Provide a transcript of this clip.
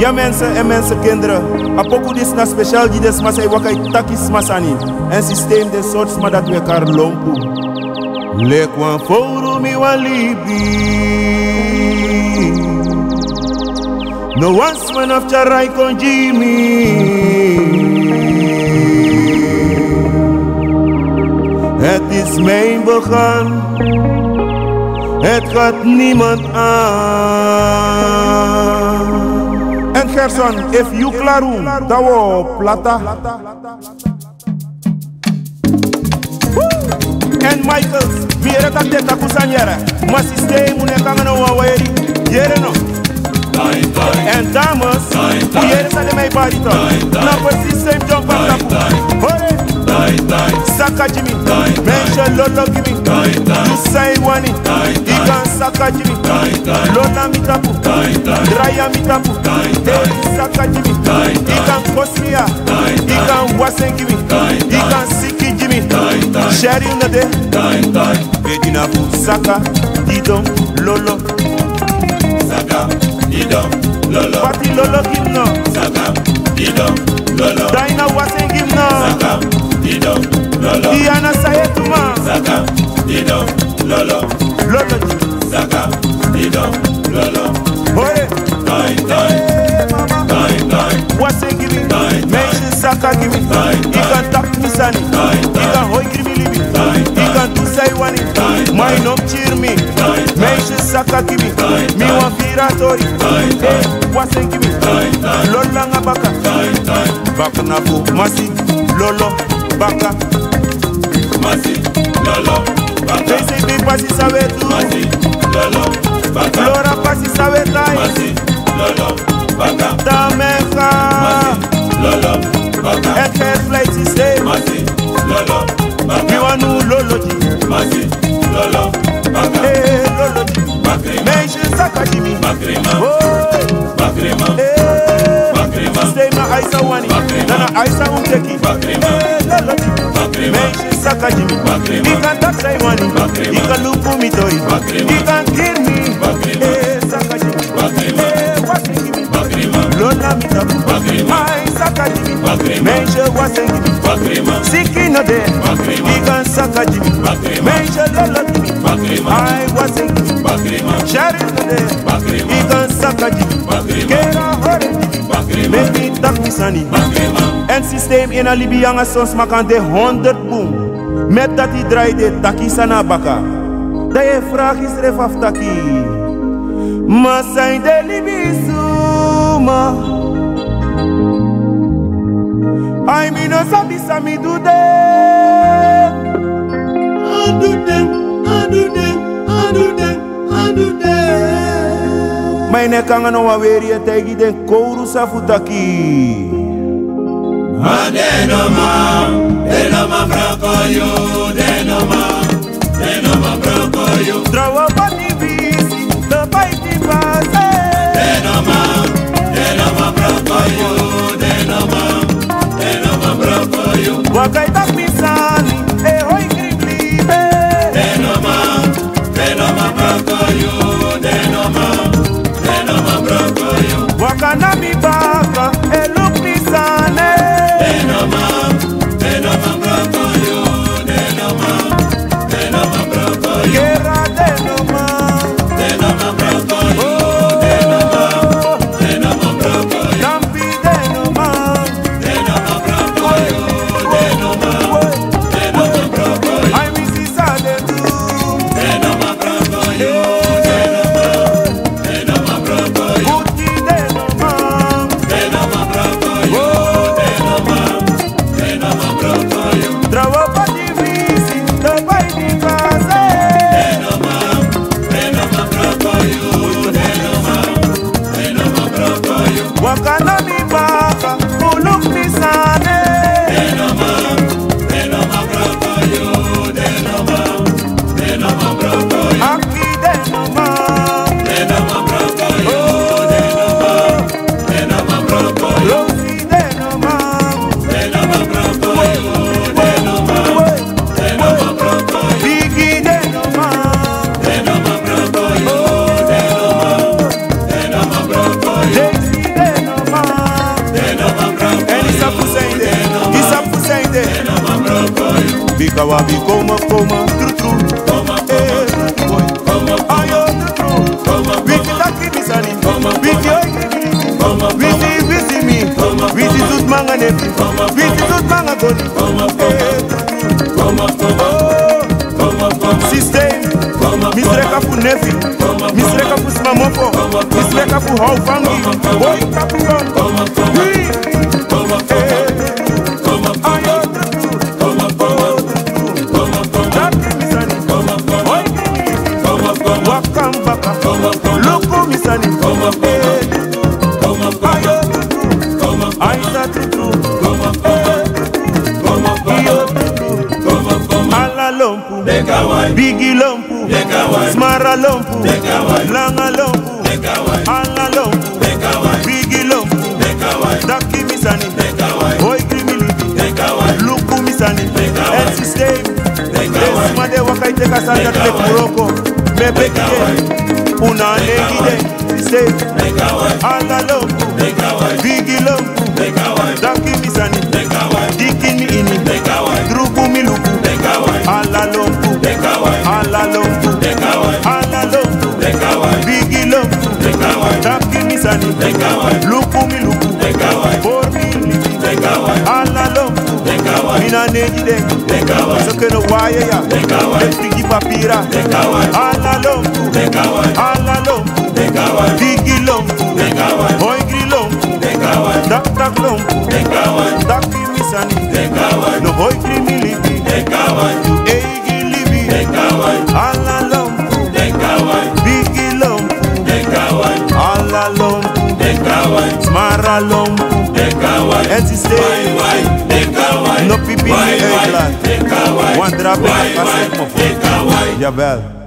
Ja mensen en mensen kinderen. Apoku dis na speciaal die des masai wakai takis masani. En systeem des soorts maar dat we elkaar lompu. Lek wan foru mi wan libi. No once when after I con Jimmy. Het is mijn begaan. Het gaat niemand aan. En Gerson, if you klaroen, dat wo plata. En Michaels, weer het akte takusanyere. Maar systeem moet ik aan een waweri. Jere no. En dames, hoe jere zijn de mij body toch? Nou precies same jump aan taku. Hoi! Saka Jimmy, mention Lolo Jimmy. You say one, he can Saka Jimmy. Lola mitapu, Draya mitapu. Hey, Saka Jimmy, he can Kosmia, he can Wasen Jimmy, he can Siki Jimmy. Sherry in the day, Bedi napu, Saka, Didon, Lolo. Saka, Didon, Lolo. Party Lolo Kim no. Saka, Didon, Lolo. Daina Wasen Kim no. Saka, Didon, Lolo. Diana Sayetuma. Saka, Didon, Lolo. Lolo. Saka, Didon, Lolo. Oye. Time, time, time, time. Wasen Kimi. Mention Saka Kimi. He can tap me Sani. He can hoi Kimi Libi. He can do say one. My nom cheer me. Mention Saka Kimi. Me wan Viratori. Wasen Kimi. Lola ngabaka. Baka nabu Masi. Lolo. Baka. Masi, Lolo, Baka. Face big pasi sabe tu. Masi, Lolo, Baka. Flora pasi sabe tai. Masi, Lolo, Baka. Tameka. Masi, Lolo, Baka. And hair flight system. Masi, Lolo, Baka. You want to Loloji. Masi, Lolo, Baka. Hey, Loloji. Makrima. Mention Saka Jimmy. Makrima. Oh. Makrima. Hey. Makrima. Stay na Aisa wani. Nana Aisa umteki. Makrima. Hey, Loloji. Makrima. Mention Saka Jimmy. Makrima. He can touch say money. Makrima. He can look me toy. Makrima. He can kill me. Makrima. Hey, Saka Jimmy. Makrima. Hey, what's he give me? Makrima. Lola mi tabu. Makrima. My Saka Jimmy. Makrima. Mention what's he give me? Makrima. Siki no there. Makrima. He can Saka Jimmy. Makrima. Mention Lola Jimmy. Makrima. I was he give me. Makrima. Share it no there. Makrima. He can Saka Jimmy. Makrima. Kera hore Jimmy. Makrima. Make me tak mi Sani. Makrima. En systeem in a Libianga sons makan de 100 boom. Met dat hij draait de taki sana baka. Dat je vraag is ref af taki. Maar zijn de Libisuma. I mean no sabi sami do them. I do them, I do them, I do them, I do them. Mijn nekanga no wa weri e tegi den kouru sa futaki. Denoma broko you, denoma broko you. Trawa pati visi, the fighting pass. Denoma broko you, denoma broko you. Wakai tak misani, e hoi kripli. Denoma broko you, denoma broko you. Wakana mi baka, e look misane. Denoma broko you, denoma broko you. Kera denoma. Denoma broko you, denoma broko you. Dampi denoma. Denoma broko you, denoma Ja wabi koma, true, ayo true. Wisi taki misani, wisi oi, wisi mi, wisi zut manga nefi, wisi zut manga goni. System, misreka fu nefi, misreka fu smamofo, misreka fu hou fangi, boy kapu gon. Luku misani, ayo aisa tutu, iyo ala lompu, bigi lompu, smara lompu, langa lompu, ala lompu, bigi lompu, daki misani, boy krimiliti, luku misani, el system, desmade wakaite kasanda tlek Broko, bebe kide, una negide, system, ala lompu, bigi lompu, daki misani, dikini ini, druku miluku, ala lompu, ala lompu, ala lompu, bigi lompu, daki misani, luku miluku, bormi lipi, ala lompu, mina negide, sokeno waye ya, tiki papira, ala lompu, bigi lompu, hoigri lompu, dak lompu, daki misani, no hoigri milipi, eigi libi, ala lompu, bigi lompu, ala lompu, smara lompu, and stay, no pipi ni eglan, one drop in a cassette, jawel.